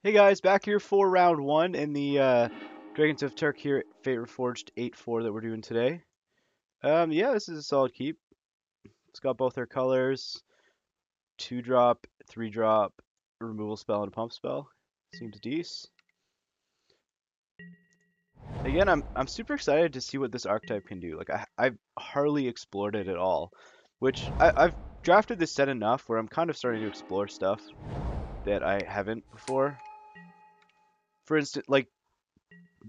Hey guys, back here for round one in the Dragons of Tarkir Fate Reforged 8-4 that we're doing today. Yeah, this is a solid keep. It's got both their colors, 2-drop, 3-drop, removal spell, and a pump spell. Seems decent. Again, I'm super excited to see what this archetype can do. Like I've hardly explored it at all, which I've drafted this set enough where I'm kind of starting to explore stuff that I haven't before. For instance, like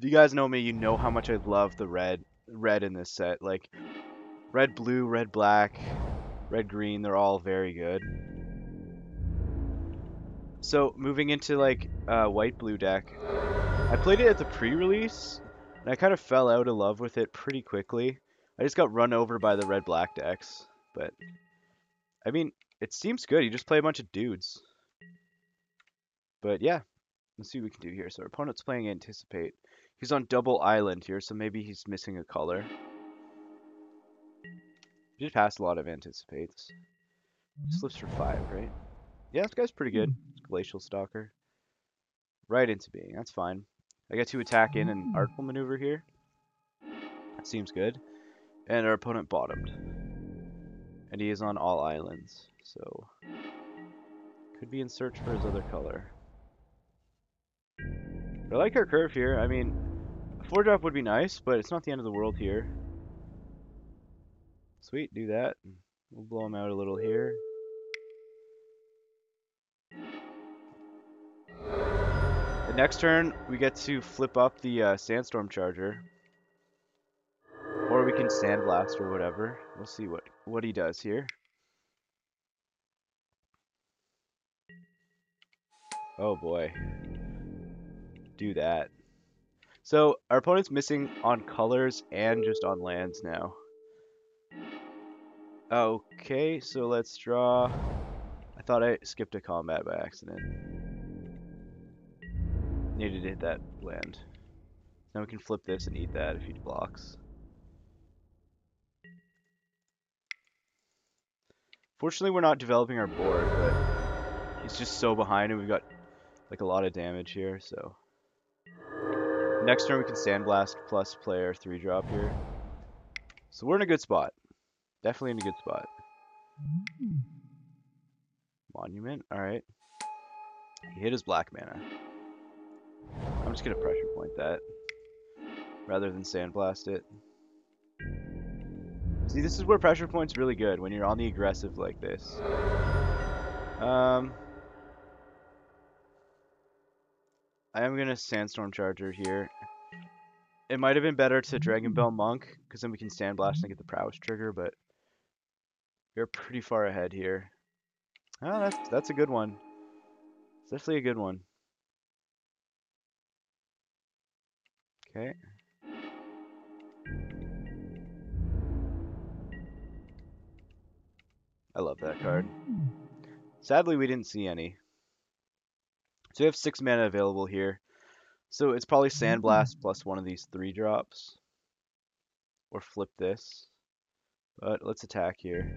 you guys know me, you know how much I love the red in this set. Like red blue, red black, red green, they're all very good. So moving into like white blue deck, I played it at the pre-release and I kind of fell out of love with it pretty quickly. I just got run over by the red black decks, but I mean, it seems good. You just play a bunch of dudes. But yeah, let's see what we can do here. So our opponent's playing Anticipate. He's on double island here, so maybe he's missing a color. He just passed a lot of Anticipates. Slips for 5, right? Yeah, this guy's pretty good. Glacial Stalker. Right into being. That's fine. I get to attack in an Artful Maneuver here. That seems good. And our opponent bottomed. And he is on all islands. So, could be in search for his other color. But I like our curve here. I mean, a 4-drop would be nice, but it's not the end of the world here. Sweet, do that. We'll blow him out a little here. The next turn, we get to flip up the Sandstorm Charger. Or we can Sandblast or whatever. We'll see what he does here. Oh boy. Do that. So our opponent's missing on colors and just on lands now. Okay, so let's draw. I thought I skipped a combat by accident. Needed to hit that land. Now we can flip this and eat that if he blocks. Fortunately, we're not developing our board, but he's just so behind and we've got like a lot of damage here, so. Next turn we can Sandblast plus player 3-drop here. So we're in a good spot. Definitely in a good spot. Monument, alright. He hit his black mana. I'm just gonna pressure point that rather than Sandblast it. See, this is where pressure point's really good, when you're on the aggressive like this. I am gonna Sandstorm Charger here. It might have been better to Dragon Bell Monk, because then we can Sandblast and get the Prowess trigger, but we're pretty far ahead here. Oh, that's a good one. It's definitely a good one. Okay. I love that card. Sadly, we didn't see any. So we have 6 mana available here. So it's probably Sandblast plus one of these 3-drops. Or flip this. But let's attack here.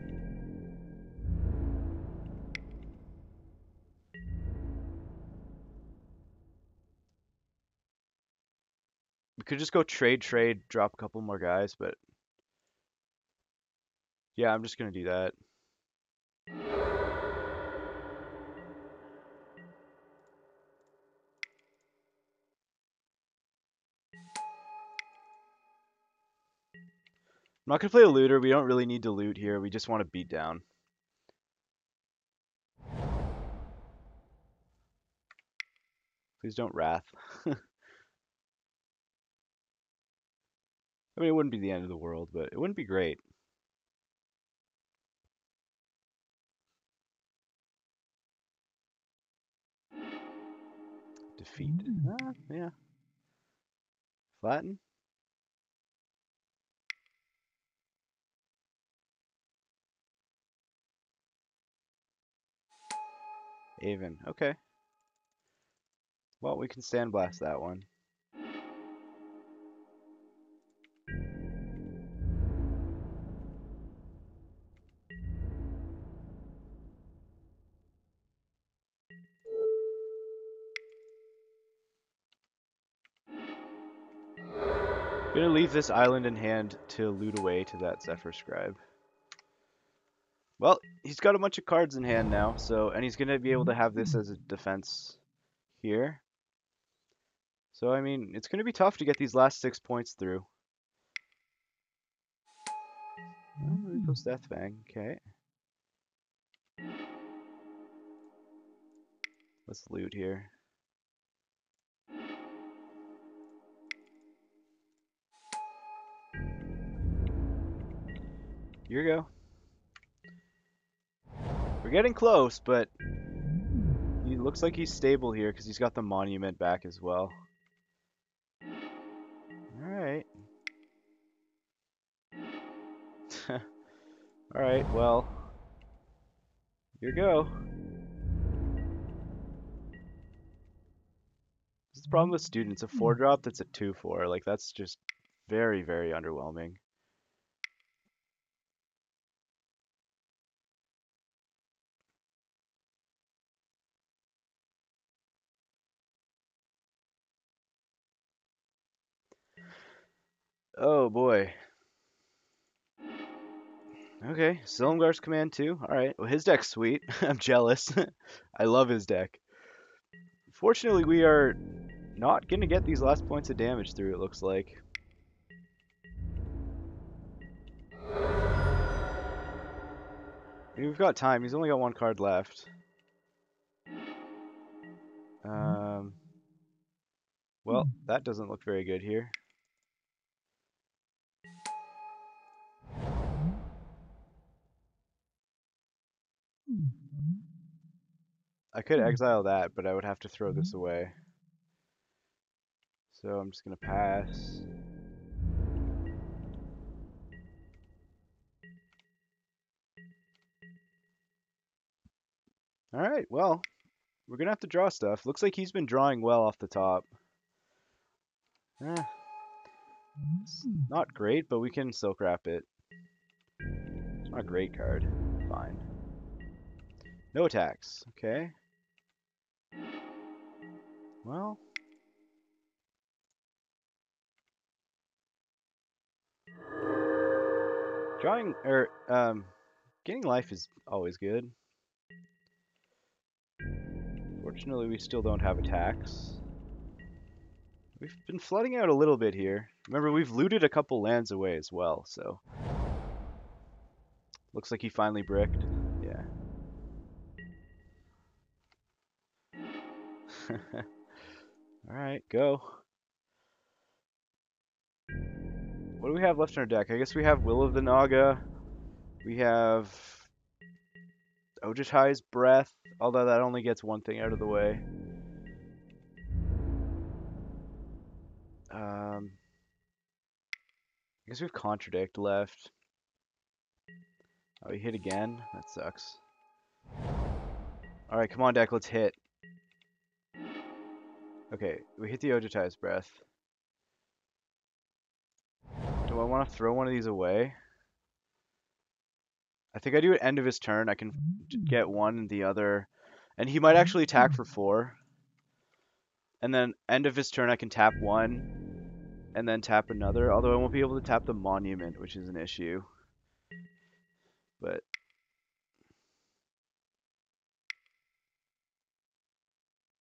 We could just go trade, drop a couple more guys, but yeah, I'm just gonna do that. I'm not gonna play a looter. We don't really need to loot here. We just want to beat down. Please don't wrath. I mean, it wouldn't be the end of the world, but it wouldn't be great. Defeat. Yeah. Flatten. Aven. Okay. Well, we can Sandblast that one. Gonna leave this island in hand to loot away to that Zephyr Scribe. Well, he's got a bunch of cards in hand now, so and he's gonna be able to have this as a defense here. So I mean, it's gonna be tough to get these last 6 points through. Oh, there goes Deathfang. Okay. Let's loot here. Here we go. We're getting close, but he looks like he's stable here because he's got the monument back as well. Alright. Alright, well. Here we go. This is the problem with students. A 4-drop that's a 2-4. Like, that's just very, very underwhelming. Oh boy. Okay, Silumgar's command 2. Alright, well his deck's sweet. I'm jealous. I love his deck. Fortunately, we are not gonna get these last points of damage through, it looks like. We've got time. He's only got 1 card left. Well, that doesn't look very good here. I could exile that, but I would have to throw this away. So I'm just gonna pass. Alright, well, we're gonna have to draw stuff. Looks like he's been drawing well off the top. It's not great, but we can silk wrap it. It's not a great card. Fine. No attacks. Okay. Well. Drawing, or, getting life is always good. Fortunately, we still don't have attacks. We've been flooding out a little bit here. Remember, we've looted a couple lands away as well, so. Looks like he finally bricked. Yeah. Alright, go. What do we have left in our deck? I guess we have Will of the Naga. We have Ojutai's Breath, although that only gets one thing out of the way. I guess we have Contradict left. Oh, we hit again? That sucks. Alright, come on, deck, let's hit. Okay, we hit the Ojutai's Breath. Do I want to throw one of these away? I think I do at end of his turn. I can get one and the other. And he might actually attack for 4. And then end of his turn, I can tap one and then tap another. Although I won't be able to tap the monument, which is an issue. But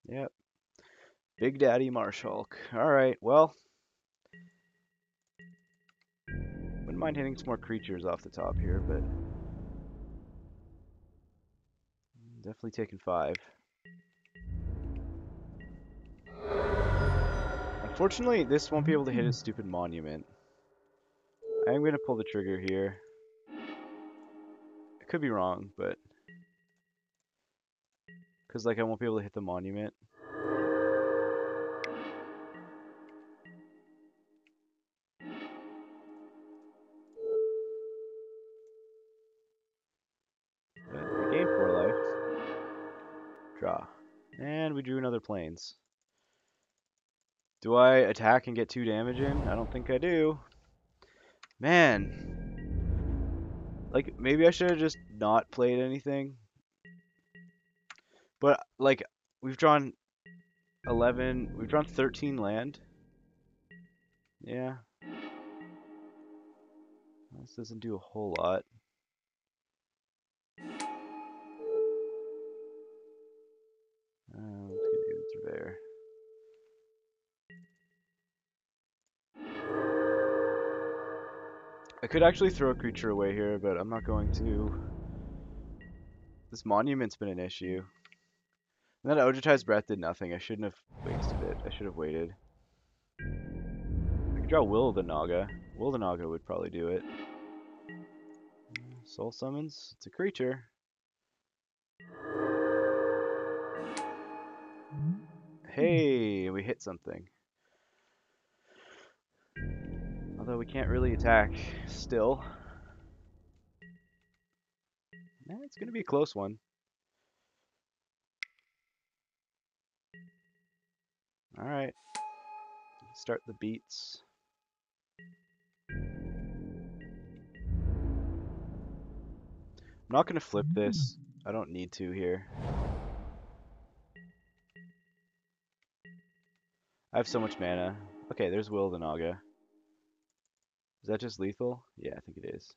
yep. Big Daddy Marshulk. Alright, well. Wouldn't mind hitting some more creatures off the top here, but definitely taking 5. Unfortunately, this won't be able to hit his stupid monument. I am going to pull the trigger here. I could be wrong, but because like I won't be able to hit the monument. But we gained 4 life. Draw. And we drew another plains. Do I attack and get 2 damage in? I don't think I do. Man. Like, maybe I should have just not played anything. But, like, we've drawn 11, we've drawn 13 land. Yeah. This doesn't do a whole lot. Let's get Avid Surveyor. I could actually throw a creature away here, but I'm not going to. This monument's been an issue. And that Ojutai's Breath did nothing. I shouldn't have wasted it. I should have waited. I could draw Will of the Naga. Will of the Naga would probably do it. Soul Summons. It's a creature. Hey, we hit something. Although we can't really attack still. It's going to be a close one. Alright. Start the beats. I'm not going to flip this. I don't need to here. I have so much mana. Okay, there's Will of the Naga. Is that just lethal? Yeah, I think it is.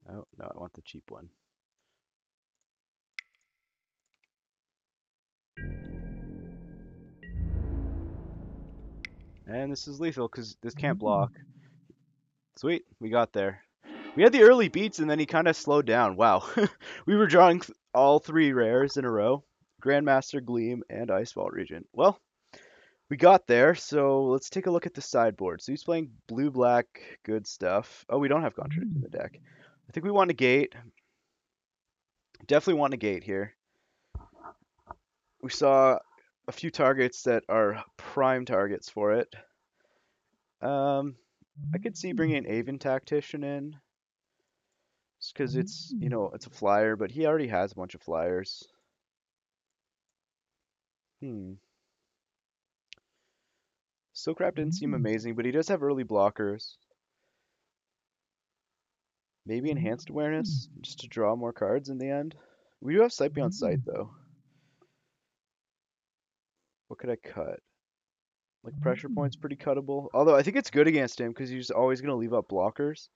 Oh, no, I want the cheap one. And this is lethal because this can't block. Sweet, we got there. We had the early beats and then he kind of slowed down. Wow. We were drawing all three rares in a row. Grandmaster, Gleam, and Iceball Regent. Well, we got there, so let's take a look at the sideboard. So he's playing blue-black, good stuff. Oh, we don't have Contradict in the deck. I think we want a gate. Definitely want a gate here. We saw a few targets that are prime targets for it. I could see bringing Aven Tactician in. Just because it's, it's a flyer, but he already has a bunch of flyers. Silkrap didn't seem amazing, but he does have early blockers. Maybe Enhanced Awareness, just to draw more cards in the end. We do have Sight Beyond Sight, though. What could I cut? Like, Pressure Point's pretty cuttable. Although, I think it's good against him, because he's always going to leave up blockers.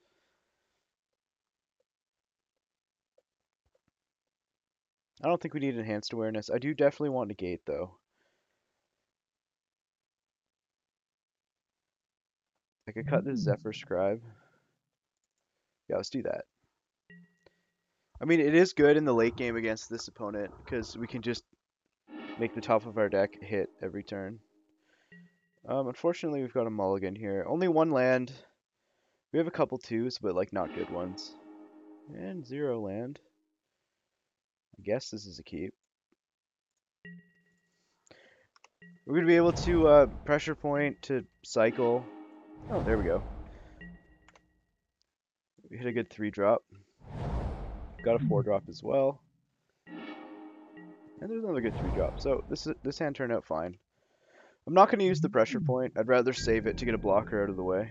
I don't think we need Enhanced Awareness. I do definitely want Negate, though. I could cut this Zephyr Scribe. Yeah, let's do that. I mean, it is good in the late game against this opponent, because we can just make the top of our deck hit every turn. Unfortunately, we've got a mulligan here. Only one land. We have a couple twos, but like not good ones. And 0 land. I guess this is a keep. We're going to be able to pressure point to cycle. Oh, there we go. We hit a good 3-drop. Got a 4-drop as well. And there's another good 3-drop. So this hand turned out fine. I'm not going to use the pressure point. I'd rather save it to get a blocker out of the way.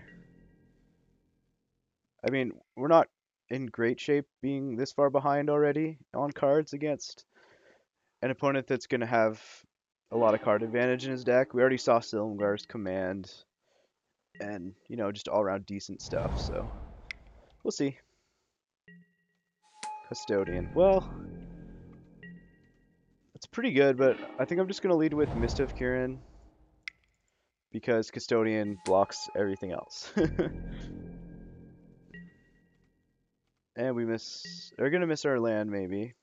I mean, we're not in great shape being this far behind already on cards against an opponent that's going to have a lot of card advantage in his deck. We already saw Silumgar's command and, just all around decent stuff, so we'll see. Custodian. Well, it's pretty good, but I think I'm just going to lead with Mist of Kirin because Custodian blocks everything else. And we are going to miss our land, maybe.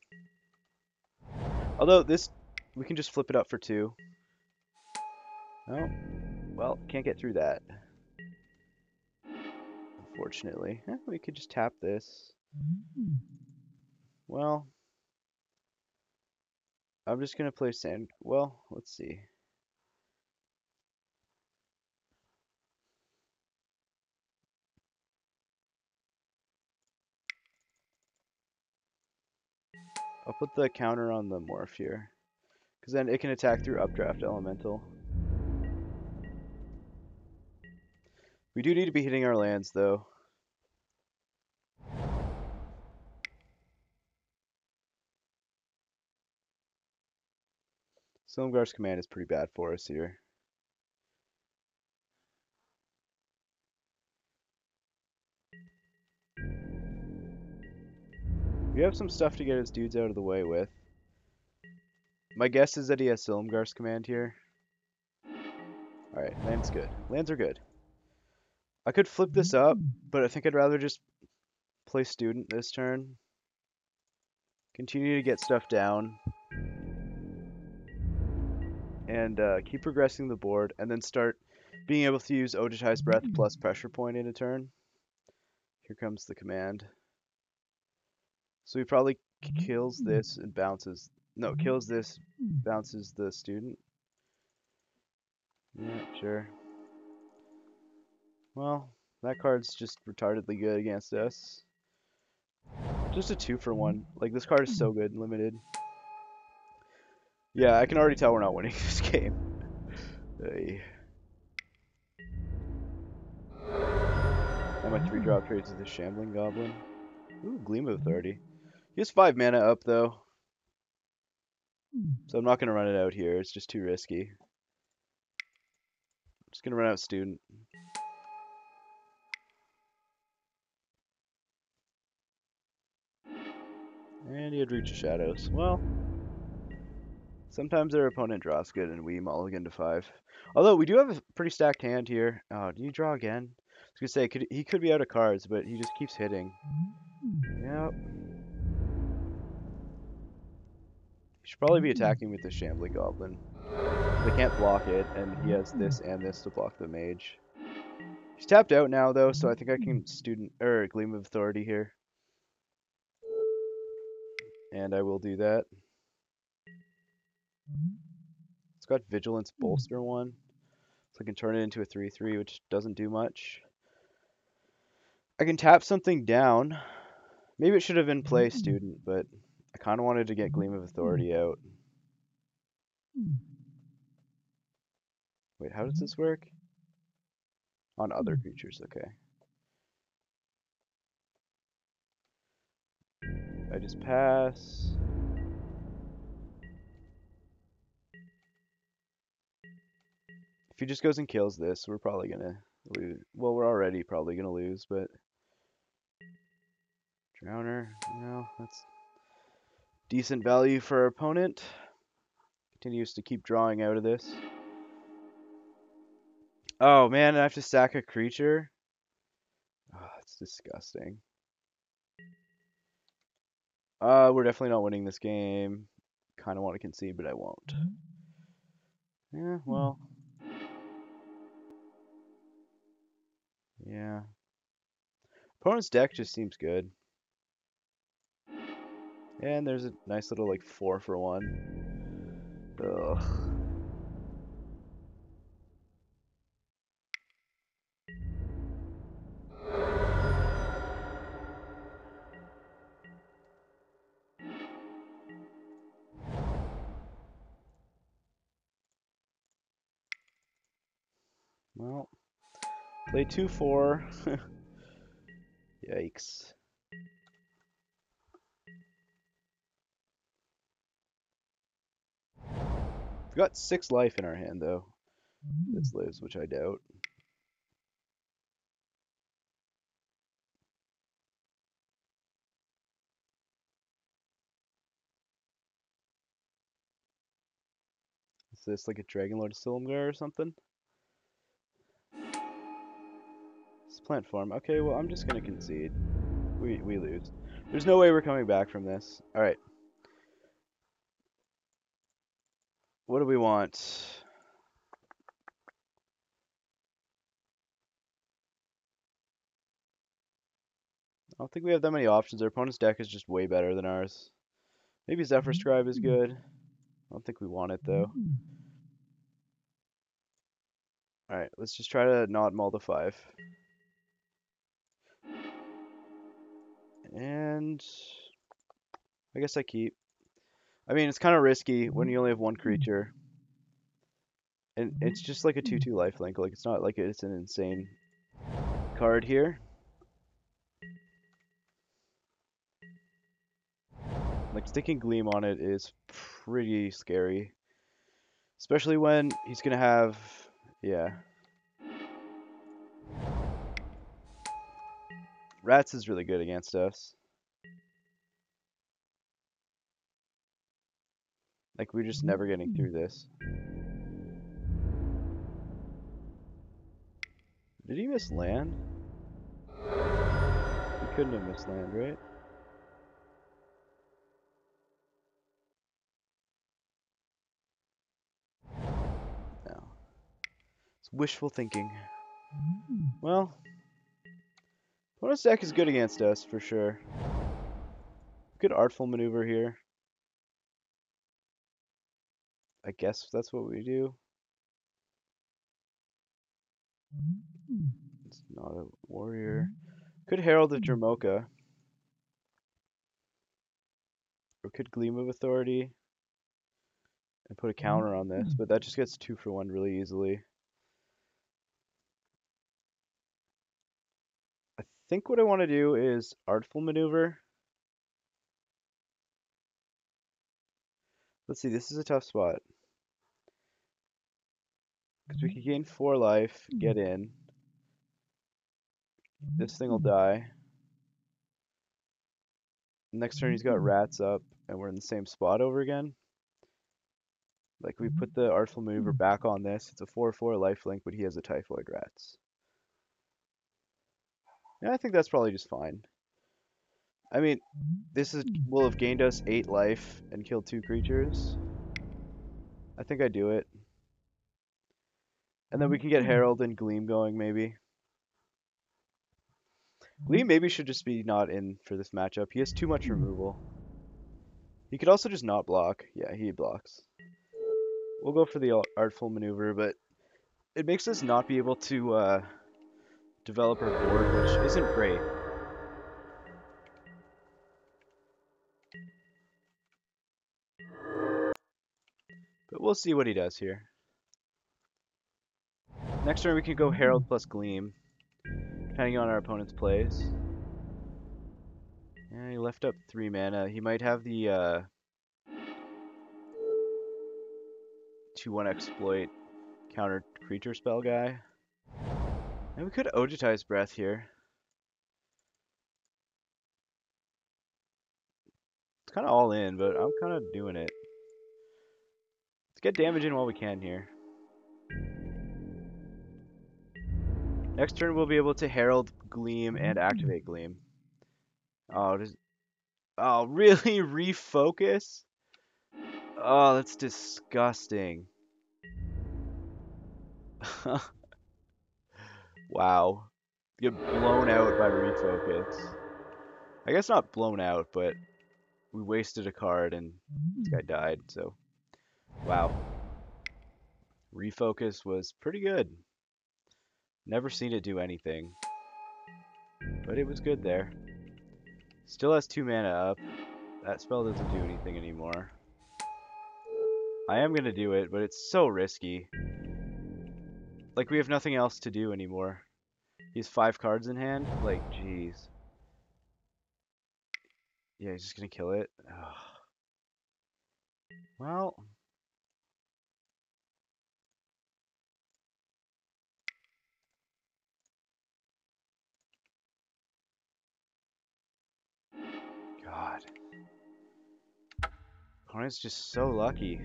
Although we can just flip it up for 2. Oh, well, can't get through that. Unfortunately. We could just tap this. Well, I'm just going to play sand. Well, let's see. I'll put the counter on the morph here. Because then it can attack through Updraft Elemental. We do need to be hitting our lands, though. Silumgar's command is pretty bad for us here. We have some stuff to get his dudes out of the way with. My guess is that he has Silumgar's command here. Alright, land's good. Lands are good. I could flip this up, but I think I'd rather just play student this turn. Continue to get stuff down. And keep progressing the board, and then start being able to use Ojutai's Breath plus Pressure Point in a turn. Here comes the command. So he probably kills this and bounces. No, kills this, bounces the student. Yeah, sure. Well, that card's just retardedly good against us. Just a 2-for-1. Like, this card is so good in limited. Yeah, I can already tell we're not winning this game. Hey. And my 3-drop trades with a Shambling Goblin. Ooh, Gleam of Authority. He has 5 mana up, though. So I'm not going to run it out here. It's just too risky. I'm just going to run out Student. And he had Reach of Shadows. Well, sometimes our opponent draws good and we mulligan to 5. Although we do have a pretty stacked hand here. Oh, did he draw again? I was going to say, he could be out of cards, but he just keeps hitting. Yep. He should probably be attacking with the Shambling Goblin. They can't block it, and he has this and this to block the mage. He's tapped out now, though, so I think I can Gleam of Authority here. And I will do that. It's got Vigilance Bolster 1. So I can turn it into a 3-3, which doesn't do much. I can tap something down. Maybe it should have been play Student, but I kind of wanted to get Gleam of Authority out. Wait, how does this work? On other creatures, okay. I just pass. If he just goes and kills this, we're probably gonna lose. Well, we're already probably gonna lose, but Drowner, that's decent value for our opponent. Continues to keep drawing out of this. Oh man, I have to sack a creature. Oh, it's disgusting. We're definitely not winning this game. Kind of want to concede, but I won't. Yeah, well. Yeah. Opponent's deck just seems good. And there's a nice little, like, 4-for-1. Ugh. Well, play 2-4. Yikes. We've got 6 life in our hand, though. This lives, which I doubt. Is this like a Dragon Lord Silumgar or something? It's plant farm. Okay, well, I'm just gonna concede. We lose. There's no way we're coming back from this. Alright. What do we want? I don't think we have that many options. Our opponent's deck is just way better than ours. Maybe Zephyr Scribe is good. I don't think we want it, though. Alright, let's just try to not mull the 5. And I guess I keep. I mean, it's kind of risky when you only have one creature. And it's just like a 2-2 lifelink. Like, it's not like it's an insane card here. Like sticking Gleam on it is pretty scary. Especially when he's gonna have, yeah. Rats is really good against us. Like we're just never getting through this. Did he miss land? He couldn't have missed land, right? No. It's wishful thinking. Well, opponent's deck is good against us for sure. Good artful maneuver here. I guess that's what we do. It's not a warrior. Could Herald of Dramoka. Or could Gleam of Authority and put a counter on this, but that just gets 2 for 1 really easily. I think what I want to do is Artful Maneuver. Let's see, this is a tough spot. Because we could gain 4 life, get in. This thing will die. Next turn he's got rats up, and we're in the same spot over again. Like we put the Artful Maneuver back on this. It's a 4/4 lifelink, but he has a Typhoid Rats. Yeah, I think that's probably just fine. I mean, will have gained us 8 life and killed 2 creatures. I think I do it. And then we can get Herald and Gleam going, maybe. Gleam maybe should just be not in for this matchup. He has too much removal. He could also just not block. Yeah, he blocks. We'll go for the Artful Maneuver, but it makes us not be able to develop our board, which isn't great. But we'll see what he does here. Next turn we can go Herald plus Gleam, depending on our opponent's plays. Yeah, he left up 3 mana. He might have the 2/1 exploit counter creature spell guy. And we could Ojitize Breath here. It's kind of all in, but I'm kind of doing it. Let's get damage in while we can here. Next turn we'll be able to Herald Gleam and activate Gleam. Oh, really? Refocus? Oh, that's disgusting. Wow. Get blown out by refocus. I guess not blown out, but we wasted a card and this guy died, so wow. Refocus was pretty good. Never seen it do anything. But it was good there. Still has 2 mana up. That spell doesn't do anything anymore. I am gonna do it, but it's so risky. Like we have nothing else to do anymore. He has 5 cards in hand? Like, jeez. Yeah, he's just gonna kill it. Ugh. Well, God. Opponent's just so lucky.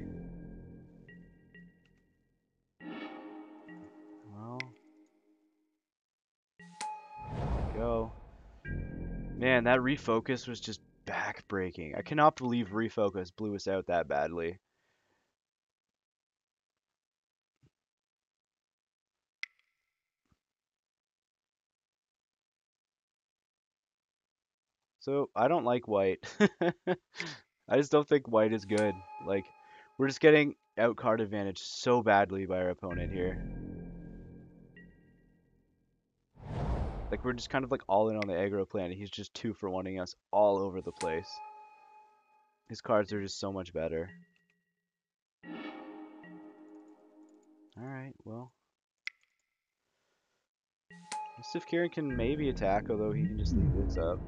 Well, go. Man, that refocus was just backbreaking. I cannot believe refocus blew us out that badly. So, I don't like white. I just don't think white is good. Like, we're just getting out card advantage so badly by our opponent here. Like, we're just kind of like all in on the aggro plan, and he's just 2 for 1ing us all over the place. His cards are just so much better. Alright, well. Stiff Kieran can maybe attack, although he can just leave this up.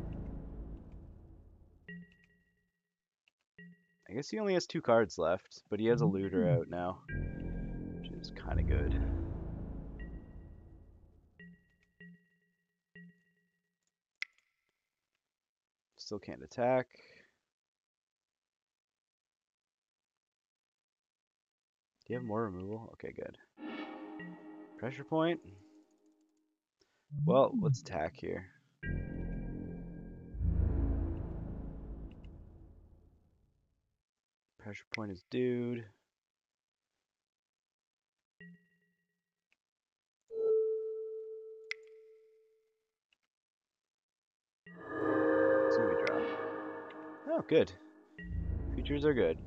I guess he only has 2 cards left, but he has a looter out now, which is kind of good. Still can't attack. Do you have more removal? Okay, good. Pressure point. Well, let's attack here. Pressure point is dude. Let's see what we draw. Oh, good. Features are good.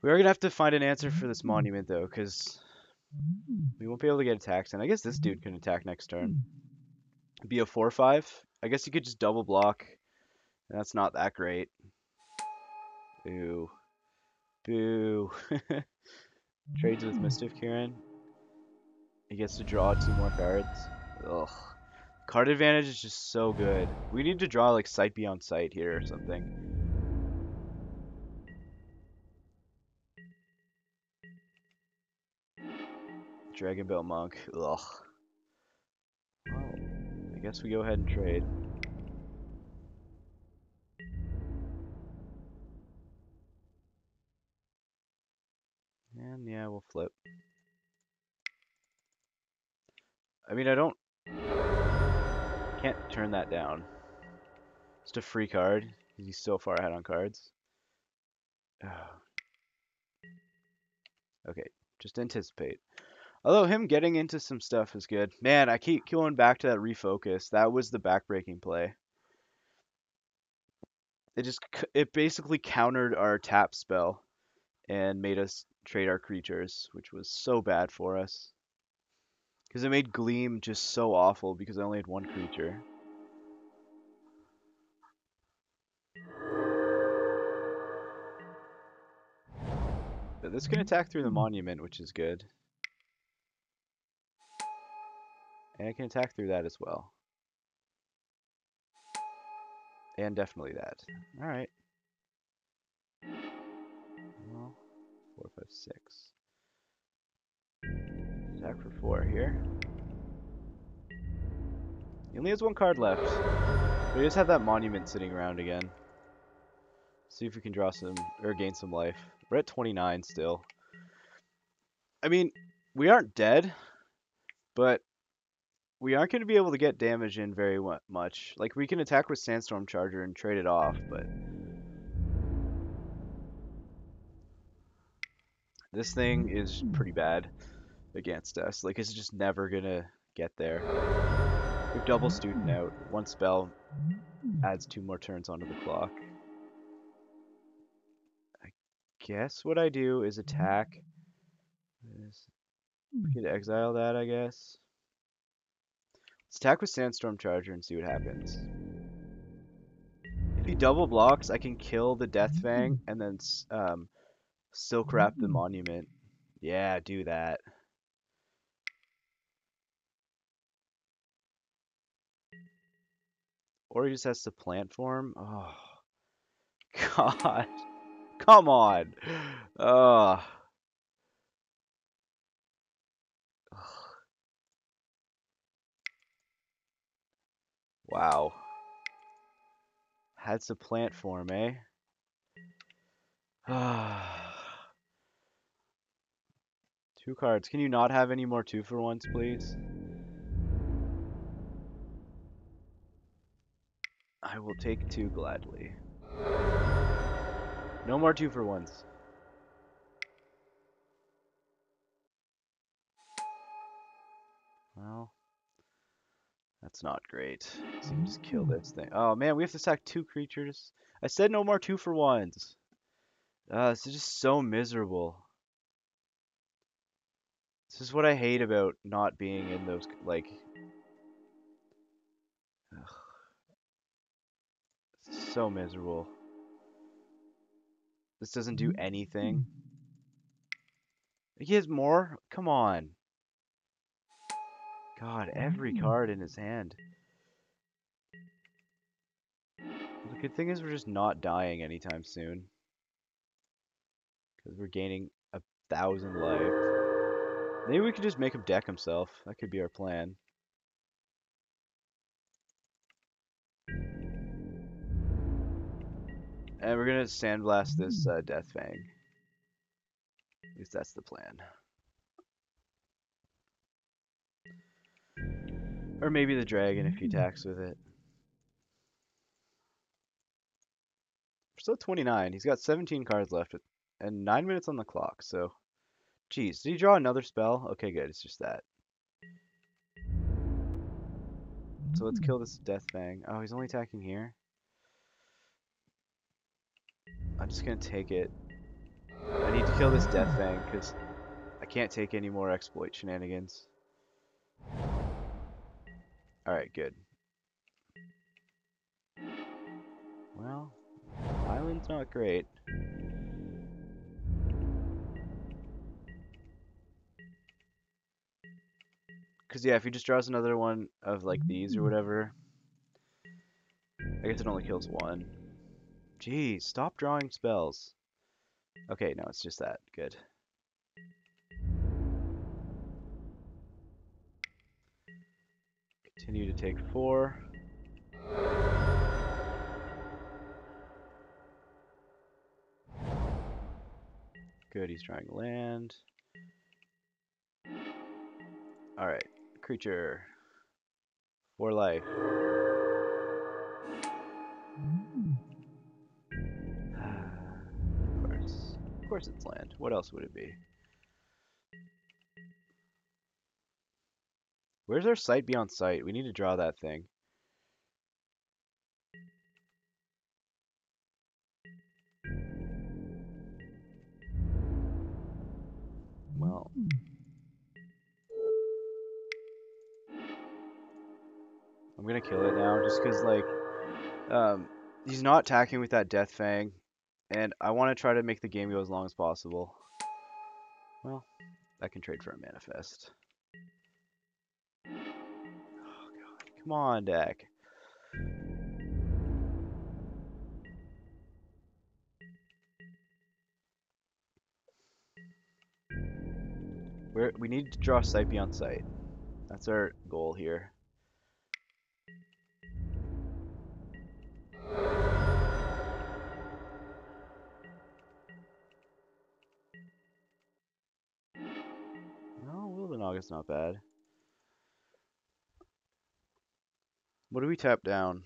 We are gonna have to find an answer for this monument though, because we won't be able to get attacks. And I guess this dude can attack next turn. Be a 4/5. I guess you could just double block. And that's not that great. Boo. Boo. Trades with Mischief Kieran. He gets to draw 2 more cards. Ugh. Card advantage is just so good. We need to draw like Sight Beyond Sight here or something. Dragon Belt Monk. Ugh. Well, I guess we go ahead and trade. And yeah, we'll flip. I mean, can't turn that down. Just a free card. He's so far ahead on cards. Okay, just anticipate. Although him getting into some stuff is good. Man, I keep going back to that refocus. That was the backbreaking play. It basically countered our tap spell and made us trade our creatures, which was so bad for us. Because it made Gleam just so awful because I only had 1 creature. But this can attack through the monument, which is good. And it can attack through that as well. And definitely that. Alright. Well, 4, 5, 6. Attack for 4 here. He only has 1 card left. But he does have that monument sitting around again. See if we can draw some, or gain some life. We're at 29 still. I mean, we aren't dead, but we aren't going to be able to get damage in very much. Like, we can attack with Sandstorm Charger and trade it off, but this thing is pretty bad against us. Like, it's just never going to get there. We have double Student out. 1 spell adds 2 more turns onto the clock. I guess what I do is attack. We could exile that, I guess. Let's attack with Sandstorm Charger and see what happens. If he double blocks, I can kill the Death Fang and then Silk Wrap the Monument. Yeah, do that. Or he just has to plant form. Oh, God. Come on. Oh. Wow. Had to plant form, eh? 2 cards. Can you not have any more 2-for-1s, please? I will take 2 gladly. No more 2-for-1s. Well, that's not great. So you can just kill this thing. Oh man, we have to sack 2 creatures. I said no more 2-for-1s. This is just so miserable. This is what I hate about not being in those, like... Ugh, it's so miserable. This doesn't do anything. He has more? Come on. God, every card in his hand. The good thing is we're just not dying anytime soon. Because we're gaining 1,000 life. Maybe we could just make him deck himself. That could be our plan. And we're gonna sandblast this Death Fang. At least that's the plan. Or maybe the dragon if he attacks with it. We're still at 29. He's got 17 cards left and 9 minutes on the clock, so. Jeez, did he draw another spell? Okay, good. It's just that. So let's kill this Death Fang. Oh, he's only attacking here. I'm just gonna take it. I need to kill this Death Fang because I can't take any more exploit shenanigans. Alright, good. Well, island's not great. Because, yeah, if he just draws another one of, like, these or whatever, I guess it only kills one. Jeez, stop drawing spells. Okay, no, it's just that. Good. Continue to take 4. Good, he's drawing land. Alright, creature. 4 life. Of course. Of course it's land. What else would it be? Where's our sight beyond sight? We need to draw that thing. Well. I'm gonna kill it now just because, like, he's not attacking with that Death Fang, and I want to try to make the game go as long as possible. Well, I can trade for a Manifest. Oh, God. Come on, deck. We need to draw sight beyond sight. That's our goal here. No, Will the Naga's not bad. What do we tap down?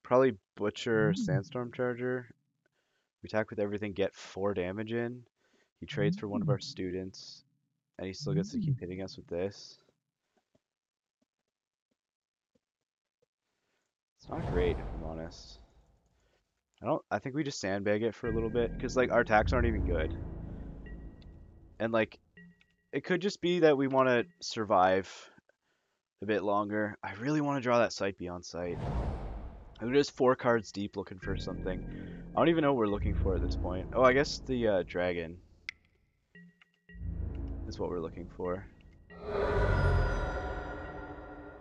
Probably Butcher, Sandstorm Charger. We attack with everything, get 4 damage in. He trades for one of our students, and he still gets to keep hitting us with this. It's not great, if I'm honest. I think we just sandbag it for a little bit, because, like, our attacks aren't even good. And, like, it could just be that we want to survive a bit longer. I really want to draw that sight beyond sight. I'm just 4 cards deep looking for something. I don't even know what we're looking for at this point. Oh, I guess the dragon is what we're looking for.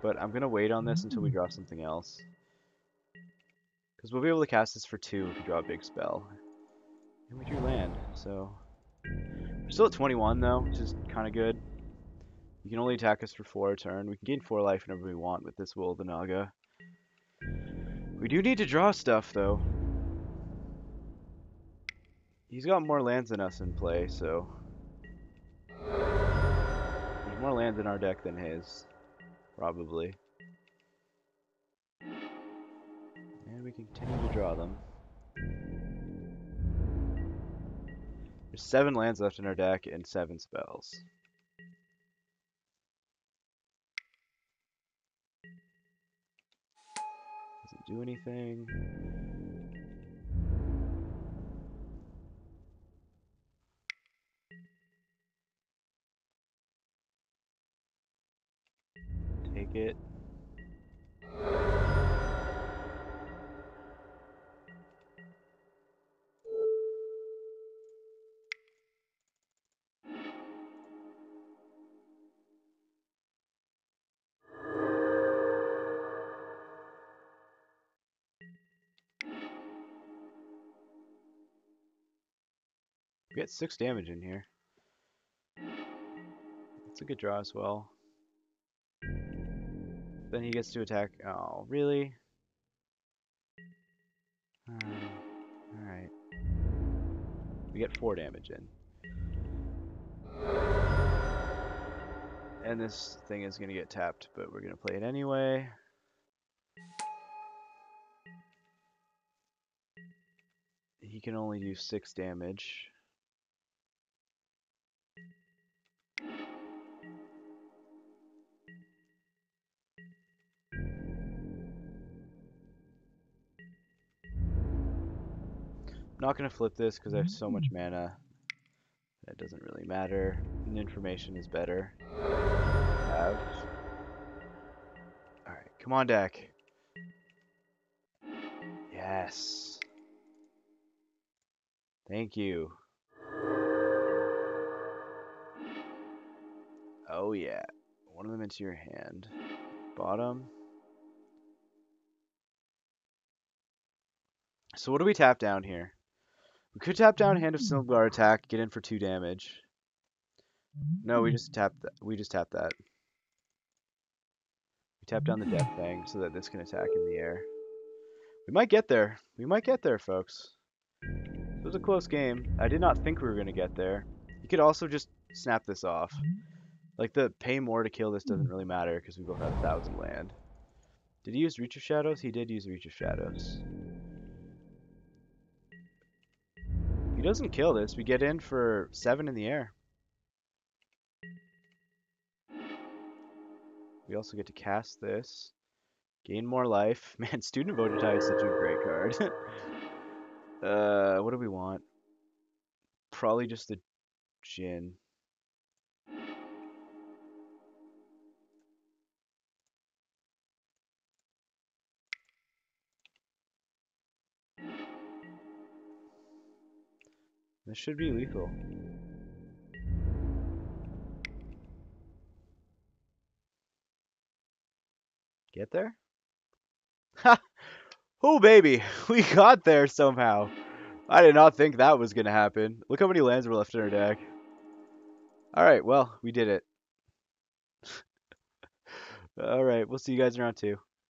But I'm going to wait on this until we draw something else. Because we'll be able to cast this for 2 if we draw a big spell. And we drew land, so... We're still at 21, though, which is kind of good. You can only attack us for 4 a turn. We can gain 4 life whenever we want with this Will of the Naga. We do need to draw stuff, though. He's got more lands than us in play, so... There's more lands in our deck than his. Probably. And we can continue to draw them. There's 7 lands left in our deck and 7 spells. Doesn't do anything. Take it. We get 6 damage in here. That's a good draw as well. Then he gets to attack. Oh, really? Alright. We get 4 damage in. And this thing is going to get tapped, but we're going to play it anyway. He can only do 6 damage. I'm not going to flip this because I have so much mana. That doesn't really matter. And information is better. Have. Alright, come on, deck. Yes. Thank you. Oh yeah. One of them into your hand. Bottom. So what do we tap down here? We could tap down Hand of Silgar attack, get in for 2 damage. No, we just tap that. We just tap that. We tap down the Death Fang so that this can attack in the air. We might get there. We might get there, folks. It was a close game. I did not think we were going to get there. You could also just snap this off. Like, the pay more to kill this doesn't really matter because we both have 1,000 land. Did he use Reach of Shadows? He did use Reach of Shadows. If he doesn't kill this, we get in for 7 in the air. We also get to cast this. Gain more life. Man, Student Votatai is such a great card. What do we want? Probably just the Jin. This should be lethal. Get there? Ha! Oh, baby! We got there somehow. I did not think that was going to happen. Look how many lands were left in our deck. Alright, well, we did it. Alright, we'll see you guys in round 2.